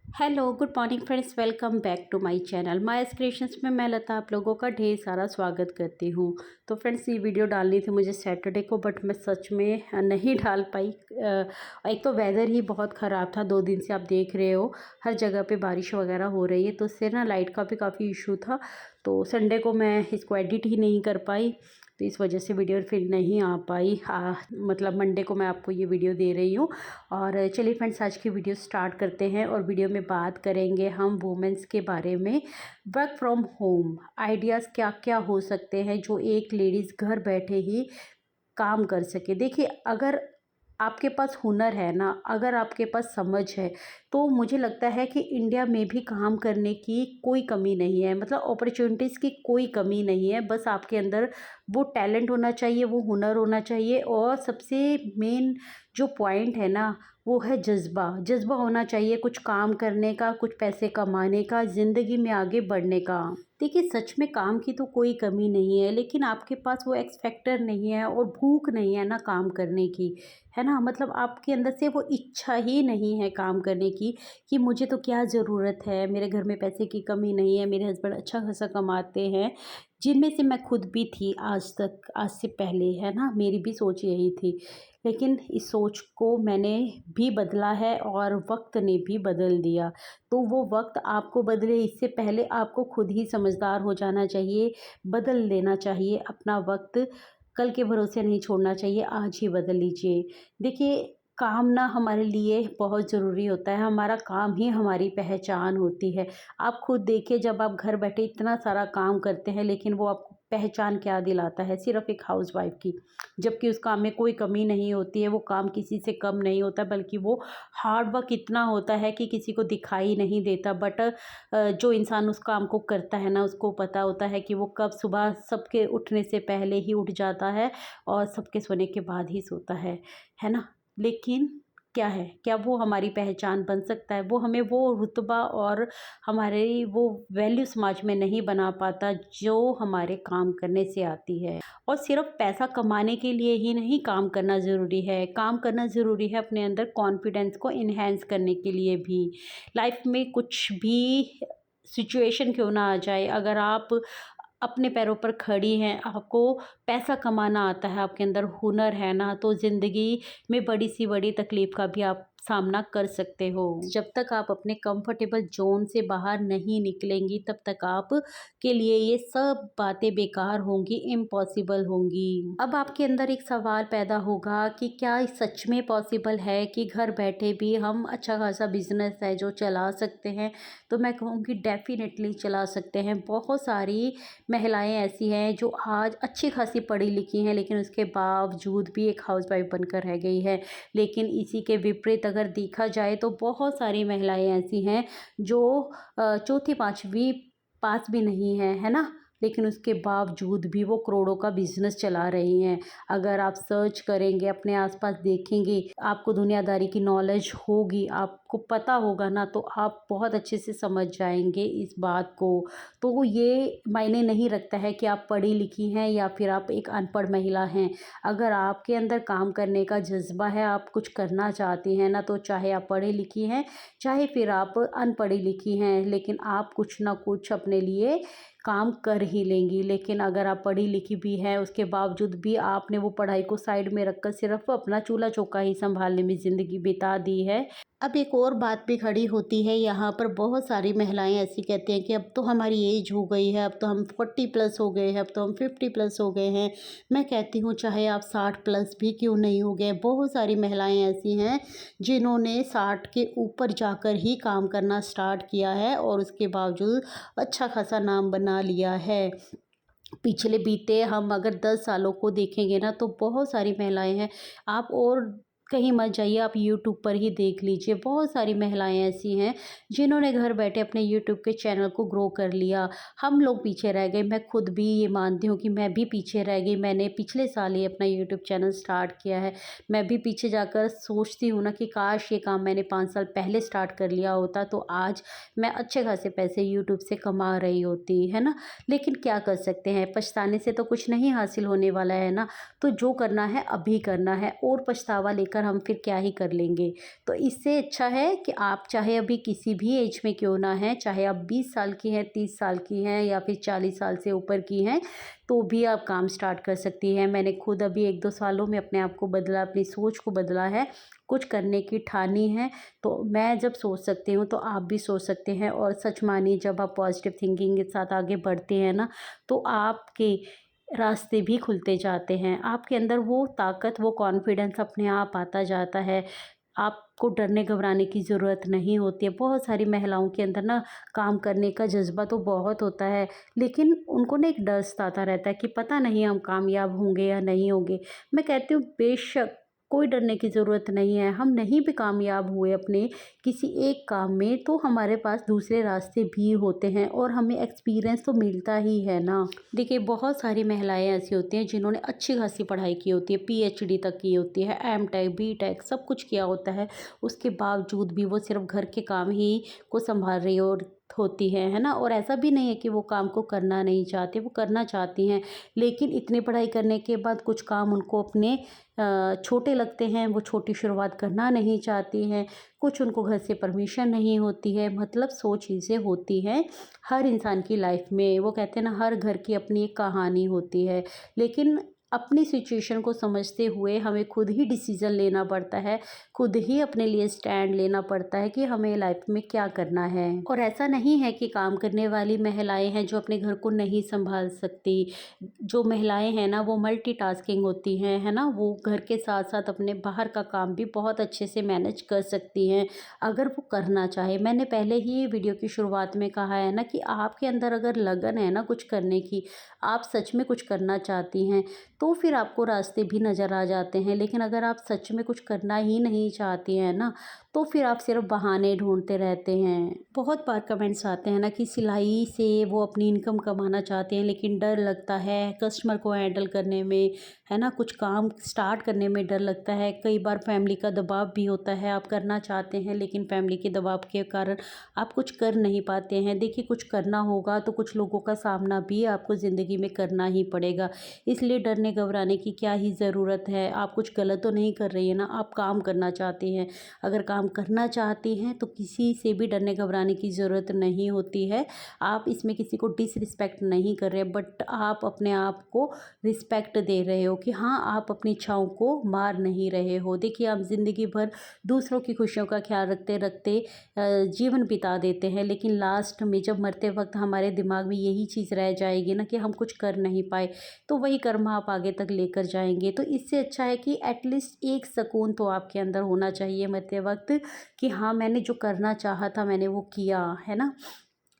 Hello good morning friends, welcome back to my channel my creations में मैं लता आप लोगों का ढेर सारा स्वागत करती हूँ। तो फ्रेंड्स, ये वीडियो डालनी थी मुझे सैटरडे को, बट मैं सच में नहीं डाल पाई। एक तो वेदर ही बहुत ख़राब था, 2 दिन से आप देख रहे हो हर जगह पे बारिश वगैरह हो रही है, तो उससे ना लाइट का भी काफ़ी इशू था। तो संडे को मैं इसको एडिट ही नहीं कर पाई, तो इस वजह से वीडियो फिर नहीं आ पाई। मतलब मंडे को मैं आपको ये वीडियो दे रही हूँ। और चलिए फ्रेंड्स, आज की वीडियो स्टार्ट करते हैं और वीडियो में बात करेंगे हम वुमेंस के बारे में। वर्क फ्रॉम होम आइडियाज़ क्या क्या हो सकते हैं जो एक लेडीज़ घर बैठे ही काम कर सके। देखिए, अगर आपके पास हुनर है ना, अगर आपके पास समझ है, तो मुझे लगता है कि इंडिया में भी काम करने की कोई कमी नहीं है। मतलब अपॉर्चुनिटीज़ की कोई कमी नहीं है। बस आपके अंदर वो टैलेंट होना चाहिए, वो हुनर होना चाहिए, और सबसे मेन जो पॉइंट है ना, वो है जज्बा। जज्बा होना चाहिए कुछ काम करने का, कुछ पैसे कमाने का, ज़िंदगी में आगे बढ़ने का। देखिए, सच में काम की तो कोई कमी नहीं है, लेकिन आपके पास वो एक्स फैक्टर नहीं है और भूख नहीं है ना काम करने की, है ना। मतलब आपके अंदर से वो इच्छा ही नहीं है काम करने की, कि मुझे तो क्या ज़रूरत है, मेरे घर में पैसे की कमी नहीं है, मेरे हस्बैंड अच्छा खासा कमाते हैं, जिनमें से मैं खुद भी थी आज तक, आज से पहले, है ना। मेरी भी सोच यही थी, लेकिन इस सोच को मैंने भी बदला है और वक्त ने भी बदल दिया। तो वो वक्त आपको बदले इससे पहले आपको खुद ही समझदार हो जाना चाहिए, बदल लेना चाहिए अपना वक्त। कल के भरोसे नहीं छोड़ना चाहिए, आज ही बदल लीजिए। देखिए, काम ना हमारे लिए बहुत ज़रूरी होता है, हमारा काम ही हमारी पहचान होती है। आप खुद देखिए, जब आप घर बैठे इतना सारा काम करते हैं, लेकिन वो आपको पहचान क्या दिलाता है? सिर्फ़ एक हाउसवाइफ़ की। जबकि उस काम में कोई कमी नहीं होती है, वो काम किसी से कम नहीं होता, बल्कि वो हार्ड वर्क इतना होता है कि किसी को दिखाई नहीं देता। बट जो इंसान उस काम को करता है ना, उसको पता होता है कि वो कब सुबह सबके उठने से पहले ही उठ जाता है और सबके सोने के बाद ही सोता है ना। लेकिन क्या है, क्या वो हमारी पहचान बन सकता है? वो हमें वो रुतबा और हमारी वो वैल्यू समाज में नहीं बना पाता जो हमारे काम करने से आती है। और सिर्फ पैसा कमाने के लिए ही नहीं काम करना ज़रूरी है, काम करना ज़रूरी है अपने अंदर कॉन्फिडेंस को इन्हेंस करने के लिए भी। लाइफ में कुछ भी सिचुएशन क्यों ना आ जाए, अगर आप अपने पैरों पर खड़ी हैं, आपको पैसा कमाना आता है, आपके अंदर हुनर है ना, तो ज़िंदगी में बड़ी सी बड़ी तकलीफ़ का भी आप सामना कर सकते हो। जब तक आप अपने कंफर्टेबल ज़ोन से बाहर नहीं निकलेंगी, तब तक आप के लिए ये सब बातें बेकार होंगी, इम्पॉसिबल होंगी। अब आपके अंदर एक सवाल पैदा होगा कि क्या सच में पॉसिबल है कि घर बैठे भी हम अच्छा खासा बिज़नेस है जो चला सकते हैं? तो मैं कहूँगी डेफ़िनेटली चला सकते हैं। बहुत सारी महिलाएं ऐसी हैं जो आज अच्छी खासी पढ़ी लिखी हैं, लेकिन उसके बावजूद भी एक हाउसवाइफ बनकर रह गई है। लेकिन इसी के विपरीत अगर देखा जाए, तो बहुत सारी महिलाएं ऐसी हैं जो चौथी पांचवी पास भी नहीं है ना, लेकिन उसके बावजूद भी वो करोड़ों का बिजनेस चला रही हैं। अगर आप सर्च करेंगे, अपने आसपास देखेंगे, आपको दुनियादारी की नॉलेज होगी, आपको पता होगा ना, तो आप बहुत अच्छे से समझ जाएंगे इस बात को। तो ये मायने नहीं रखता है कि आप पढ़ी लिखी हैं या फिर आप एक अनपढ़ महिला हैं। अगर आपके अंदर काम करने का जज्बा है, आप कुछ करना चाहती हैं ना, तो चाहे आप पढ़ी लिखी हैं, चाहे फिर आप अनपढ़ी लिखी हैं, लेकिन आप कुछ ना कुछ अपने लिए काम कर ही लेंगी। लेकिन अगर आप पढ़ी लिखी भी हैं, उसके बावजूद भी आपने वो पढ़ाई को साइड में रखकर सिर्फ अपना चूल्हा चौका ही संभालने में ज़िंदगी बिता दी है। अब एक और बात भी खड़ी होती है यहाँ पर, बहुत सारी महिलाएं ऐसी कहती हैं कि अब तो हमारी एज हो गई है, अब तो हम 40 प्लस हो गए हैं, अब तो हम 50 प्लस हो गए हैं। मैं कहती हूँ चाहे आप 60 प्लस भी क्यों नहीं हो गए, बहुत सारी महिलाएं ऐसी हैं जिन्होंने 60 के ऊपर जाकर ही काम करना स्टार्ट किया है और उसके बावजूद अच्छा खासा नाम बना लिया है। पिछले बीते हम अगर 10 सालों को देखेंगे ना, तो बहुत सारी महिलाएं हैं। आप और कहीं मत जाइए, आप यूट्यूब पर ही देख लीजिए, बहुत सारी महिलाएं ऐसी हैं जिन्होंने घर बैठे अपने यूट्यूब के चैनल को ग्रो कर लिया। हम लोग पीछे रह गए, मैं खुद भी ये मानती हूँ कि मैं भी पीछे रह गई। मैंने पिछले साल ही अपना यूट्यूब चैनल स्टार्ट किया है। मैं भी पीछे जाकर सोचती हूँ ना कि काश ये काम मैंने 5 साल पहले स्टार्ट कर लिया होता, तो आज मैं अच्छे खासे पैसे यूट्यूब से कमा रही होती, है ना। लेकिन क्या कर सकते हैं, पछताने से तो कुछ नहीं हासिल होने वाला है ना। तो जो करना है अभी करना है, और पछतावा लेकर कर हम फिर क्या ही कर लेंगे। तो इससे अच्छा है कि आप चाहे अभी किसी भी एज में क्यों ना हैं, चाहे आप 20 साल की हैं, 30 साल की हैं या फिर 40 साल से ऊपर की हैं, तो भी आप काम स्टार्ट कर सकती हैं। मैंने खुद अभी 1-2 सालों में अपने आप को बदला, अपनी सोच को बदला है, कुछ करने की ठानी है। तो मैं जब सोच सकती हूँ तो आप भी सोच सकते हैं। और सच मानिए, जब आप पॉजिटिव थिंकिंग के साथ आगे बढ़ते हैं ना, तो आपके रास्ते भी खुलते जाते हैं। आपके अंदर वो ताकत, वो कॉन्फिडेंस अपने आप आता जाता है। आपको डरने घबराने की ज़रूरत नहीं होती है। बहुत सारी महिलाओं के अंदर ना काम करने का जज़्बा तो बहुत होता है, लेकिन उनको ना एक डर सताता रहता है कि पता नहीं हम कामयाब होंगे या नहीं होंगे। मैं कहती हूँ बेशक कोई डरने की ज़रूरत नहीं है। हम नहीं भी कामयाब हुए अपने किसी एक काम में, तो हमारे पास दूसरे रास्ते भी होते हैं और हमें एक्सपीरियंस तो मिलता ही है ना। देखिए, बहुत सारी महिलाएं ऐसी होती हैं जिन्होंने अच्छी खासी पढ़ाई की होती है, पीएचडी तक की होती है, एमटेक, बीटेक सब कुछ किया होता है। उसके बावजूद भी वो सिर्फ घर के काम ही को संभाल रही होती है ना। और ऐसा भी नहीं है कि वो काम को करना नहीं चाहते, वो करना चाहती हैं, लेकिन इतनी पढ़ाई करने के बाद कुछ काम उनको अपने छोटे लगते हैं, वो छोटी शुरुआत करना नहीं चाहती हैं। कुछ उनको घर से परमिशन नहीं होती है। मतलब 100 चीज़ें होती हैं हर इंसान की लाइफ में। वो कहते हैं ना, हर घर की अपनी एक कहानी होती है, लेकिन अपनी सिचुएशन को समझते हुए हमें खुद ही डिसीज़न लेना पड़ता है, खुद ही अपने लिए स्टैंड लेना पड़ता है कि हमें लाइफ में क्या करना है। और ऐसा नहीं है कि काम करने वाली महिलाएं हैं जो अपने घर को नहीं संभाल सकती। जो महिलाएं हैं ना, वो मल्टीटास्किंग होती हैं, है ना। वो घर के साथ साथ अपने बाहर का काम भी बहुत अच्छे से मैनेज कर सकती हैं, अगर वो करना चाहे। मैंने पहले ही वीडियो की शुरुआत में कहा है ना कि आपके अंदर अगर लगन है ना कुछ करने की, आप सच में कुछ करना चाहती हैं, तो फिर आपको रास्ते भी नज़र आ जाते हैं। लेकिन अगर आप सच में कुछ करना ही नहीं चाहती हैं ना, तो फिर आप सिर्फ बहाने ढूंढते रहते हैं। बहुत बार कमेंट्स आते हैं ना कि सिलाई से वो अपनी इनकम कमाना चाहते हैं, लेकिन डर लगता है कस्टमर को हैंडल करने में, है ना। कुछ काम स्टार्ट करने में डर लगता है। कई बार फैमिली का दबाव भी होता है, आप करना चाहते हैं लेकिन फैमिली के दबाव के कारण आप कुछ कर नहीं पाते हैं। देखिए, कुछ करना होगा तो कुछ लोगों का सामना भी आपको ज़िंदगी में करना ही पड़ेगा, इसलिए डरने घबराने की क्या ही ज़रूरत है। आप कुछ गलत तो नहीं कर रही है ना, आप काम करना चाहती हैं। अगर काम करना चाहती हैं तो किसी से भी डरने घबराने की ज़रूरत नहीं होती है। आप इसमें किसी को डिसरिस्पेक्ट नहीं कर रहे, बट आप अपने आप को रिस्पेक्ट दे रहे हो कि हाँ, आप अपनी इच्छाओं को मार नहीं रहे हो। देखिए, आप ज़िंदगी भर दूसरों की खुशियों का ख्याल रखते रखते जीवन बिता देते हैं, लेकिन लास्ट में जब मरते वक्त हमारे दिमाग में यही चीज़ रह जाएगी ना कि हम कुछ कर नहीं पाए, तो वही कर्म आप आगे तक लेकर जाएंगे। तो इससे अच्छा है कि एटलीस्ट एक सुकून तो आपके अंदर होना चाहिए मरते वक्त कि हाँ, मैंने जो करना चाहा था मैंने वो किया, है ना।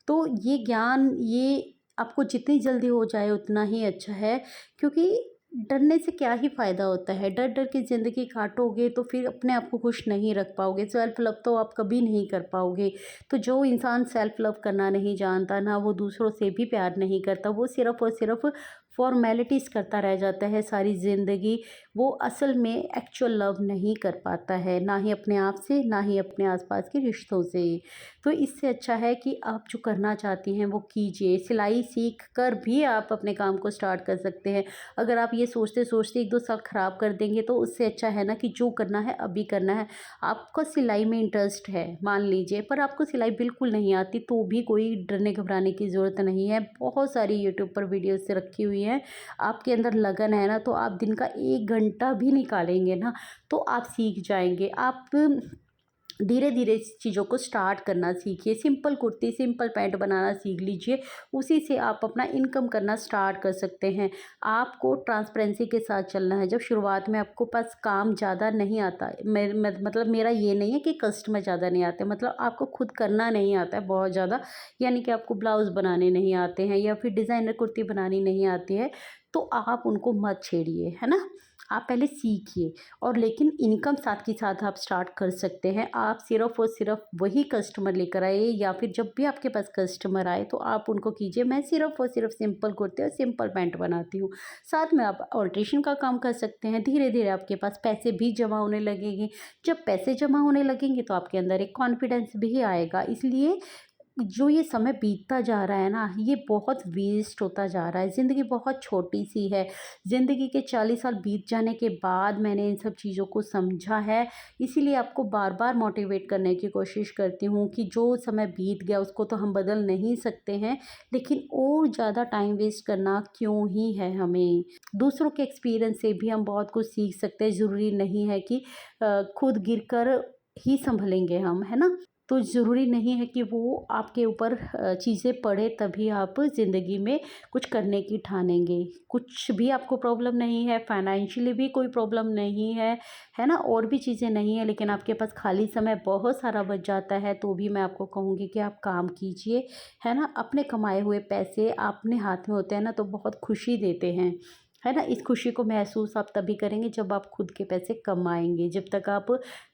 तो ये ज्ञान, ये आपको जितनी जल्दी हो जाए उतना ही अच्छा है, क्योंकि डरने से क्या ही फ़ायदा होता है। डर डर के ज़िंदगी काटोगे तो फिर अपने आप को खुश नहीं रख पाओगे, सेल्फ लव तो आप कभी नहीं कर पाओगे। तो जो इंसान सेल्फ लव करना नहीं जानता ना, वो दूसरों से भी प्यार नहीं करता, वो सिर्फ़ और सिर्फ़ फॉर्मेलिटीज़ करता रह जाता है सारी ज़िंदगी। वो असल में एक्चुअल लव नहीं कर पाता है, ना ही अपने आप से, ना ही अपने आसपास के रिश्तों से। तो इससे अच्छा है कि आप जो करना चाहती हैं वो कीजिए। सिलाई सीख कर भी आप अपने काम को स्टार्ट कर सकते हैं। अगर आप ये सोचते सोचते 1-2 साल ख़राब कर देंगे, तो उससे अच्छा है ना कि जो करना है अभी करना है। आपको सिलाई में इंटरेस्ट है मान लीजिए, पर आपको सिलाई बिल्कुल नहीं आती, तो भी कोई डरने घबराने की ज़रूरत नहीं है। बहुत सारी यूट्यूब पर वीडियोस रखी हुई हैं। आपके अंदर लगन है ना, तो आप दिन का 1 घंटा भी निकालेंगे ना, तो आप सीख जाएंगे। आप धीरे धीरे इस चीज़ों को स्टार्ट करना सीखिए। सिंपल कुर्ती, सिंपल पैंट बनाना सीख लीजिए, उसी से आप अपना इनकम करना स्टार्ट कर सकते हैं। आपको ट्रांसपेरेंसी के साथ चलना है। जब शुरुआत में आपको पास काम ज़्यादा नहीं आता, मतलब मेरा ये नहीं है कि कस्टमर ज़्यादा नहीं आते, मतलब आपको खुद करना नहीं आता है बहुत ज़्यादा, यानी कि आपको ब्लाउज़ बनाने नहीं आते हैं या फिर डिज़ाइनर कुर्ती बनानी नहीं आती है, तो आप उनको मत छेड़िए, है ना। आप पहले सीखिए, और लेकिन इनकम साथ के साथ आप स्टार्ट कर सकते हैं। आप सिर्फ़ और सिर्फ़ वही कस्टमर लेकर आइए, या फिर जब भी आपके पास कस्टमर आए तो आप उनको कीजिए मैं सिर्फ़ और सिर्फ़ सिंपल कुर्ते और सिंपल पैंट बनाती हूँ। साथ में आप ऑल्ट्रेशन का काम कर सकते हैं। धीरे-धीरे आपके पास पैसे भी जमा होने लगेंगे। जब पैसे जमा होने लगेंगे तो आपके अंदर एक कॉन्फिडेंस भी आएगा। इसलिए जो ये समय बीतता जा रहा है ना, ये बहुत वेस्ट होता जा रहा है। ज़िंदगी बहुत छोटी-सी है। ज़िंदगी के 40 साल बीत जाने के बाद मैंने इन सब चीज़ों को समझा है। इसीलिए आपको बार-बार मोटिवेट करने की कोशिश करती हूँ कि जो समय बीत गया उसको तो हम बदल नहीं सकते हैं, लेकिन और ज़्यादा टाइम वेस्ट करना क्यों ही है हमें। दूसरों के एक्सपीरियंस से भी हम बहुत कुछ सीख सकते हैं। ज़रूरी नहीं है कि खुद गिरकर ही सँभलेंगे हम, है ना? तो ज़रूरी नहीं है कि वो आपके ऊपर चीज़ें पड़े तभी आप ज़िंदगी में कुछ करने की ठानेंगे। कुछ भी आपको प्रॉब्लम नहीं है, फाइनेंशियली भी कोई प्रॉब्लम नहीं है ना? और भी चीज़ें नहीं है, लेकिन आपके पास खाली समय बहुत सारा बच जाता है, तो भी मैं आपको कहूँगी कि आप काम कीजिए, है ना? अपने कमाए हुए पैसे अपने हाथ में होते हैं ना, तो बहुत खुशी देते हैं, है ना? इस खुशी को महसूस आप तभी करेंगे जब आप खुद के पैसे कमाएँगे। जब तक आप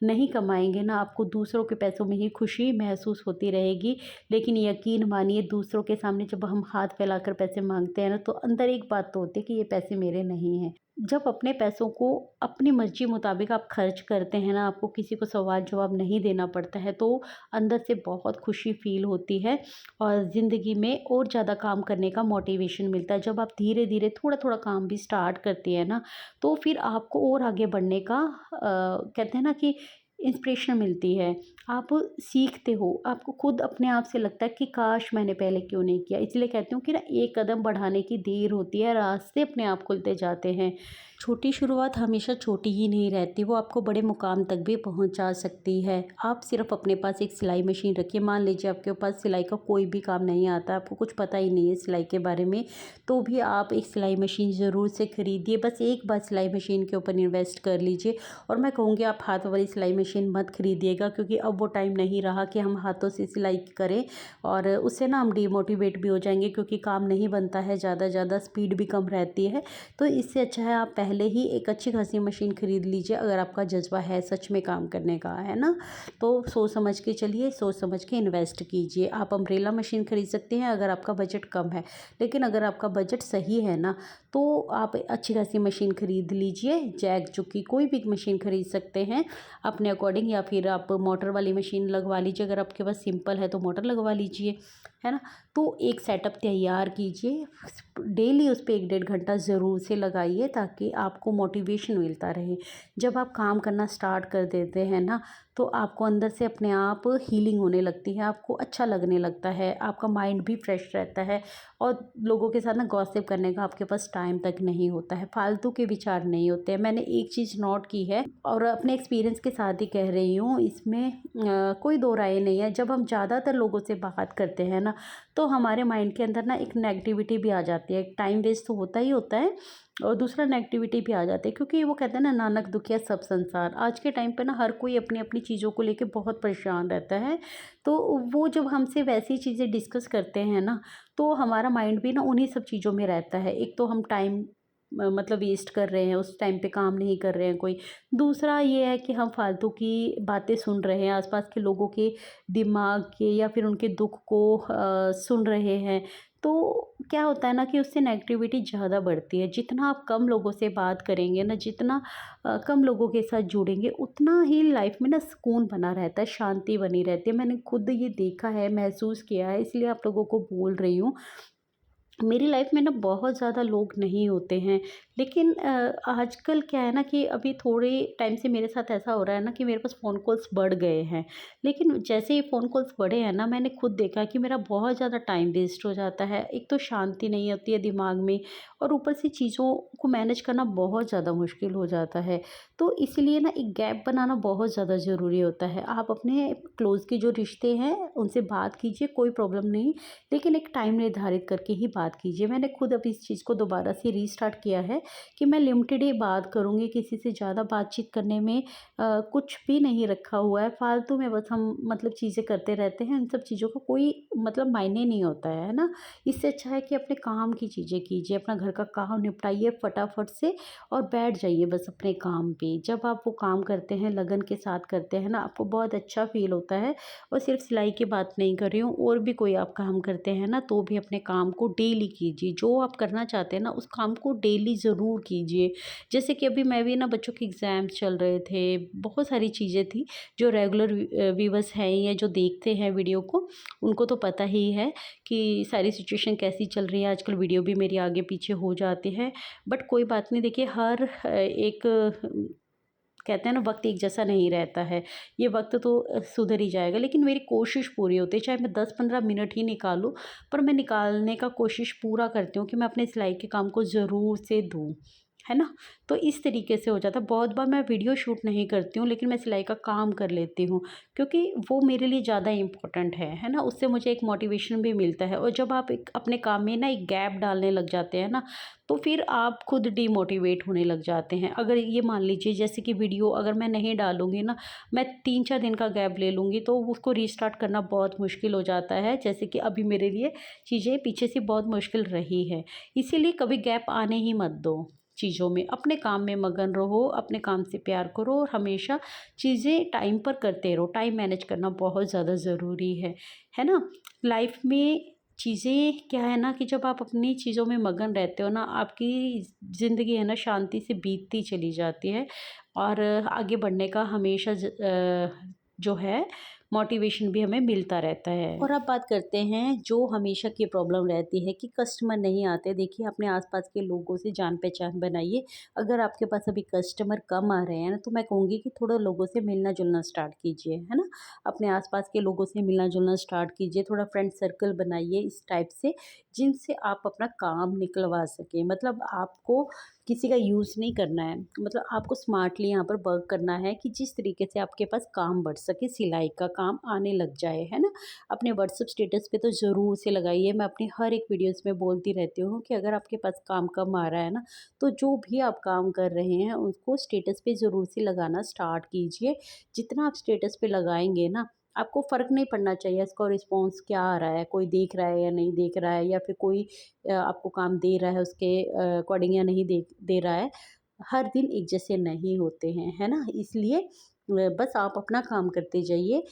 नहीं कमाएँगे ना, आपको दूसरों के पैसों में ही खुशी महसूस होती रहेगी। लेकिन यकीन मानिए, दूसरों के सामने जब हम हाथ फैलाकर पैसे माँगते हैं ना, तो अंदर एक बात तो होती है कि ये पैसे मेरे नहीं हैं। जब अपने पैसों को अपनी मर्ज़ी मुताबिक आप खर्च करते हैं ना, आपको किसी को सवाल-जवाब नहीं देना पड़ता है, तो अंदर से बहुत खुशी फ़ील होती है और ज़िंदगी में और ज़्यादा काम करने का मोटिवेशन मिलता है। जब आप धीरे-धीरे थोड़ा-थोड़ा काम भी स्टार्ट करती हैं ना, तो फिर आपको और आगे बढ़ने का कहते हैं ना कि इंस्पिरेशन मिलती है। आप सीखते हो, आपको खुद अपने आप से लगता है कि काश मैंने पहले क्यों नहीं किया। इसलिए कहती हूँ कि ना, एक कदम बढ़ाने की देर होती है, रास्ते अपने आप खुलते जाते हैं। छोटी शुरुआत हमेशा छोटी ही नहीं रहती, वो आपको बड़े मुकाम तक भी पहुँचा सकती है। आप सिर्फ़ अपने पास एक सिलाई मशीन रखिए। मान लीजिए आपके पास सिलाई का कोई भी काम नहीं आता, आपको कुछ पता ही नहीं है सिलाई के बारे में, तो भी आप एक सिलाई मशीन ज़रूर से खरीदिए। बस एक बार सिलाई मशीन के ऊपर इन्वेस्ट कर लीजिए। और मैं कहूँगी, आप हाथ वाली सिलाई मशीन मत खरीदिएगा, क्योंकि अब वो टाइम नहीं रहा कि हम हाथों से सिलाई करें, और उससे ना हम डिमोटिवेट भी हो जाएँगे, क्योंकि काम नहीं बनता है, ज़्यादा स्पीड भी कम रहती है। तो इससे अच्छा है आप पहले ही एक अच्छी खासी मशीन खरीद लीजिए, अगर आपका जज़्बा है सच में काम करने का, है ना? तो सोच समझ के चलिए, सोच समझ के इन्वेस्ट कीजिए। आप अम्ब्रेला मशीन खरीद सकते हैं अगर आपका बजट कम है, लेकिन अगर आपका बजट सही है ना, तो आप अच्छी खासी मशीन खरीद लीजिए। जैक जुकी कोई भी मशीन खरीद सकते हैं अपने अकॉर्डिंग, या फिर आप मोटर वाली मशीन लगवा लीजिए। अगर आपके पास सिंपल है तो मोटर लगवा लीजिए, है ना? तो एक सेटअप तैयार कीजिए, डेली उस पे 1 डेढ़ घंटा ज़रूर से लगाइए, ताकि आपको मोटिवेशन मिलता रहे। जब आप काम करना स्टार्ट कर देते हैं ना, तो आपको अंदर से अपने आप हीलिंग होने लगती है, आपको अच्छा लगने लगता है, आपका माइंड भी फ्रेश रहता है, और लोगों के साथ ना गॉसिप करने का आपके पास टाइम तक नहीं होता है, फालतू के विचार नहीं होते हैं। मैंने एक चीज़ नोट की है, और अपने एक्सपीरियंस के साथ ही कह रही हूँ, इसमें कोई दो राय नहीं है। जब हम ज़्यादातर लोगों से बात करते हैं ना, तो हमारे माइंड के अंदर ना एक नेगेटिविटी भी आ जाती है। टाइम वेस्ट तो होता ही होता है, और दूसरा नेगेटिविटी भी आ जाती है, क्योंकि वो कहते हैं ना, नानक दुखिया सब संसार। आज के टाइम पे ना हर कोई अपनी अपनी चीज़ों को लेके बहुत परेशान रहता है। तो वो जब हमसे वैसी चीज़ें डिस्कस करते हैं ना, तो हमारा माइंड भी ना उन्हीं सब चीज़ों में रहता है। एक तो हम टाइम मतलब वेस्ट कर रहे हैं, उस टाइम पे काम नहीं कर रहे हैं कोई। दूसरा ये है कि हम फालतू की बातें सुन रहे हैं, आसपास के लोगों के दिमाग के या फिर उनके दुख को सुन रहे हैं। तो क्या होता है ना कि उससे नेगेटिविटी ज़्यादा बढ़ती है। जितना आप कम लोगों से बात करेंगे ना, जितना कम लोगों के साथ जुड़ेंगे, उतना ही लाइफ में ना सुकून बना रहता है, शांति बनी रहती है। मैंने खुद ये देखा है, महसूस किया है, इसलिए आप लोगों को बोल रही हूँ। मेरी लाइफ में ना बहुत ज़्यादा लोग नहीं होते हैं, लेकिन आजकल क्या है ना कि अभी थोड़े टाइम से मेरे साथ ऐसा हो रहा है ना कि मेरे पास फ़ोन कॉल्स बढ़ गए हैं। लेकिन जैसे ही फ़ोन कॉल्स बढ़े हैं ना, मैंने खुद देखा कि मेरा बहुत ज़्यादा टाइम वेस्ट हो जाता है। एक तो शांति नहीं होती है दिमाग में, और ऊपर से चीज़ों को मैनेज करना बहुत ज़्यादा मुश्किल हो जाता है। तो इसीलिए ना एक गैप बनाना बहुत ज़्यादा ज़रूरी होता है। आप अपने क्लोज़ के जो रिश्ते हैं उनसे बात कीजिए, कोई प्रॉब्लम नहीं, लेकिन एक टाइम निर्धारित करके ही बात कीजिए। मैंने खुद अब इस चीज़ को दोबारा से रीस्टार्ट किया है कि मैं लिमिटेड ही बात करूँगी, किसी से ज़्यादा बातचीत करने में कुछ भी नहीं रखा हुआ है। फालतू में बस हम मतलब चीज़ें करते रहते हैं, इन सब चीज़ों का कोई मतलब मायने नहीं होता है ना? इससे अच्छा है कि अपने काम की चीज़ें कीजिए, अपना घर का काम निपटाइए फटाफट से, और बैठ जाइए बस अपने काम पे। जब आप वो काम करते हैं, लगन के साथ करते हैं ना, आपको बहुत अच्छा फ़ील होता है। और सिर्फ सिलाई की बात नहीं कर रही हूँ, और भी कोई आप काम करते हैं ना, तो भी अपने काम को डेली कीजिए। जो आप करना चाहते हैं ना, उस काम को डेली ज़रूर ज़रूर कीजिए। जैसे कि अभी मैं भी ना, बच्चों के एग्ज़ाम चल रहे थे, बहुत सारी चीज़ें थी। जो रेगुलर व्यूवर्स हैं या जो देखते हैं वीडियो को, उनको तो पता ही है कि सारी सिचुएशन कैसी चल रही है। आजकल वीडियो भी मेरी आगे पीछे हो जाती है, बट कोई बात नहीं। देखिए, हर एक कहते हैं ना, वक्त एक जैसा नहीं रहता है। ये वक्त तो सुधर ही जाएगा, लेकिन मेरी कोशिश पूरी होती है, चाहे मैं 10-15 मिनट ही निकालूं, पर मैं निकालने का कोशिश पूरा करती हूँ कि मैं अपने सिलाई के काम को ज़रूर से दूँ, है ना? तो इस तरीके से हो जाता है। बहुत बार मैं वीडियो शूट नहीं करती हूँ, लेकिन मैं सिलाई का काम कर लेती हूँ, क्योंकि वो मेरे लिए ज़्यादा इम्पोर्टेंट है ना? उससे मुझे एक मोटिवेशन भी मिलता है। और जब आप एक अपने काम में ना एक गैप डालने लग जाते हैं ना, तो फिर आप खुद डिमोटिवेट होने लग जाते हैं। अगर ये मान लीजिए, जैसे कि वीडियो अगर मैं नहीं डालूँगी ना, मैं 3-4 दिन का गैप ले लूँगी, तो उसको रीस्टार्ट करना बहुत मुश्किल हो जाता है। जैसे कि अभी मेरे लिए चीज़ें पीछे से बहुत मुश्किल रही है। इसीलिए कभी गैप आने ही मत दो चीज़ों में। अपने काम में मगन रहो, अपने काम से प्यार करो और हमेशा चीज़ें टाइम पर करते रहो। टाइम मैनेज करना बहुत ज़्यादा ज़रूरी है ना? लाइफ में चीज़ें क्या है ना, कि जब आप अपनी चीज़ों में मगन रहते हो ना, आपकी ज़िंदगी है ना, शांति से बीतती चली जाती है। और आगे बढ़ने का हमेशा जो है, मोटिवेशन भी हमें मिलता रहता है। और अब बात करते हैं जो हमेशा की प्रॉब्लम रहती है कि कस्टमर नहीं आते। देखिए, अपने आसपास के लोगों से जान पहचान बनाइए। अगर आपके पास अभी कस्टमर कम आ रहे हैं ना, तो मैं कहूँगी कि थोड़ा लोगों से मिलना जुलना स्टार्ट कीजिए, है ना? अपने आसपास के लोगों से मिलना जुलना स्टार्ट कीजिए। थोड़ा फ्रेंड सर्कल बनाइए इस टाइप से, जिनसे आप अपना काम निकलवा सकें। मतलब आपको किसी का यूज़ नहीं करना है, मतलब आपको स्मार्टली यहाँ पर वर्क करना है कि जिस तरीके से आपके पास काम बढ़ सके, सिलाई का काम आने लग जाए, है ना? अपने व्हाट्सएप स्टेटस पे तो ज़रूर से लगाइए। मैं अपनी हर एक वीडियोस में बोलती रहती हूँ कि अगर आपके पास काम कम आ रहा है ना, तो जो भी आप काम कर रहे हैं उसको स्टेटस पे ज़रूर से लगाना स्टार्ट कीजिए। जितना आप स्टेटस पे लगाएंगे ना, आपको फ़र्क नहीं पड़ना चाहिए इसका रिस्पॉन्स क्या आ रहा है, कोई देख रहा है या नहीं देख रहा है, या फिर कोई आपको काम दे रहा है उसके अकॉर्डिंग या नहीं दे रहा है। हर दिन एक जैसे नहीं होते हैं, है ना? इसलिए बस आप अपना काम करते जाइए,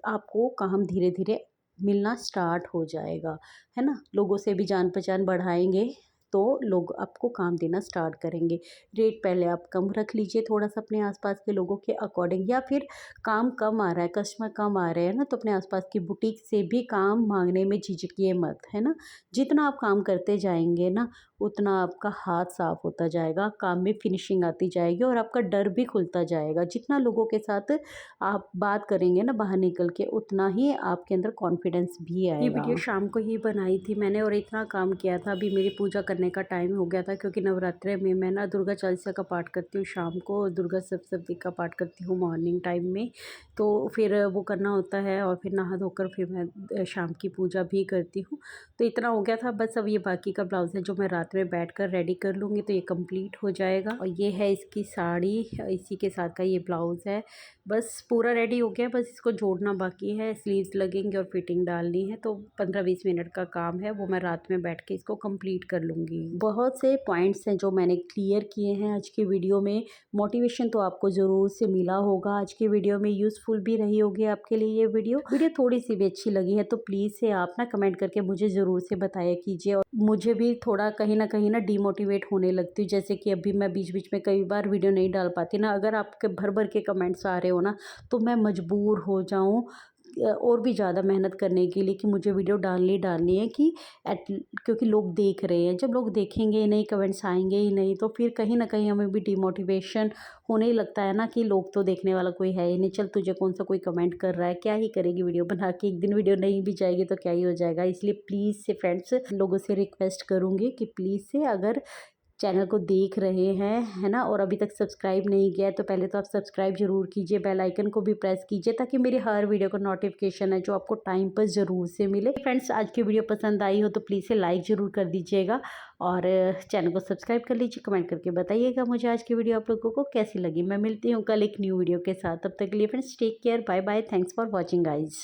आपको काम धीरे-धीरे मिलना स्टार्ट हो जाएगा, है ना? लोगों से भी जान-पहचान बढ़ाएँगे, तो लोग आपको काम देना स्टार्ट करेंगे। रेट पहले आप कम रख लीजिए थोड़ा-सा अपने आस-पास के लोगों के अकॉर्डिंग, या फिर काम कम आ रहा है, कस्टमर कम आ रहे हैं ना, तो अपने आस-पास की बुटीक से भी काम माँगने में झिझकिए मत, है ना? जितना आप काम करते जाएँगे ना, उतना आपका हाथ साफ होता जाएगा, काम में फिनिशिंग आती जाएगी और आपका डर भी खुलता जाएगा। जितना लोगों के साथ आप बात करेंगे ना बाहर निकल के, उतना ही आपके अंदर कॉन्फिडेंस भी आएगा। ये वीडियो शाम को ही बनाई थी मैंने और इतना काम किया था। अभी मेरी पूजा करने का टाइम हो गया था, क्योंकि नवरात्रे में मैं ना दुर्गा चालीसा का पाठ करती हूँ शाम को, और दुर्गा सप्तशती का पाठ करती हूँ मॉर्निंग टाइम में। तो फिर वो करना होता है, और फिर नहा धोकर फिर मैं शाम की पूजा भी करती हूँ। तो इतना हो गया था, बस अब ये बाकी का ब्लाउज़ है जो मैं रात में बैठकर रेडी कर लूँगी, तो ये कंप्लीट हो जाएगा। और ये है इसकी साड़ी, इसी के साथ का ये ब्लाउज़ है। बस पूरा रेडी हो गया, बस इसको जोड़ना बाकी है, स्लीव्स लगेंगे और फिटिंग डालनी है। तो 15-20 मिनट का काम है, वो मैं रात में बैठ के इसको कंप्लीट कर लूँगी। बहुत से पॉइंट्स हैं जो मैंने क्लियर किए हैं आज की वीडियो में। मोटिवेशन तो आपको ज़रूर से मिला होगा आज की वीडियो में, यूज़फुल भी रही होगी आपके लिए ये वीडियो। थोड़ी सी भी अच्छी लगी है तो प्लीज़ से आप ना कमेंट करके मुझे ज़रूर से बताया कीजिए। और मुझे भी थोड़ा कहीं ना डिमोटिवेट होने लगती हूँ, जैसे कि अभी मैं बीच बीच में कई बार वीडियो नहीं डाल पाती ना। अगर आपके भर भर के कमेंट्स आ रहे हो ना, तो मैं मजबूर हो जाऊँ और भी ज़्यादा मेहनत करने के लिए कि मुझे वीडियो डालनी है, कि एट क्योंकि लोग देख रहे हैं। जब लोग देखेंगे ही नहीं, कमेंट्स आएंगे ही नहीं, तो फिर कहीं ना कहीं हमें भी डिमोटिवेशन होने ही लगता है ना, कि लोग तो देखने वाला कोई है ही नहीं, चल तुझे कौन सा कोई कमेंट कर रहा है, क्या ही करेगी वीडियो बना के, एक दिन वीडियो नहीं भी जाएगी तो क्या ही हो जाएगा। इसलिए प्लीज़ से फ्रेंड्स, लोगों से रिक्वेस्ट करूँगी कि प्लीज़ से, अगर चैनल को देख रहे हैं, है ना, और अभी तक सब्सक्राइब नहीं किया है, तो पहले तो आप सब्सक्राइब ज़रूर कीजिए, बेल आइकन को भी प्रेस कीजिए, ताकि मेरी हर वीडियो का नोटिफिकेशन है जो आपको टाइम पर ज़रूर से मिले। फ्रेंड्स, आज की वीडियो पसंद आई हो तो प्लीज़ से लाइक ज़रूर कर दीजिएगा, और चैनल को सब्सक्राइब कर लीजिए। कमेंट करके बताइएगा मुझे आज की वीडियो आप लोगों को कैसी लगी। मैं मिलती हूँ कल एक न्यू वीडियो के साथ, तब तक के लिए friends take care, bye bye, thanks for watching guys.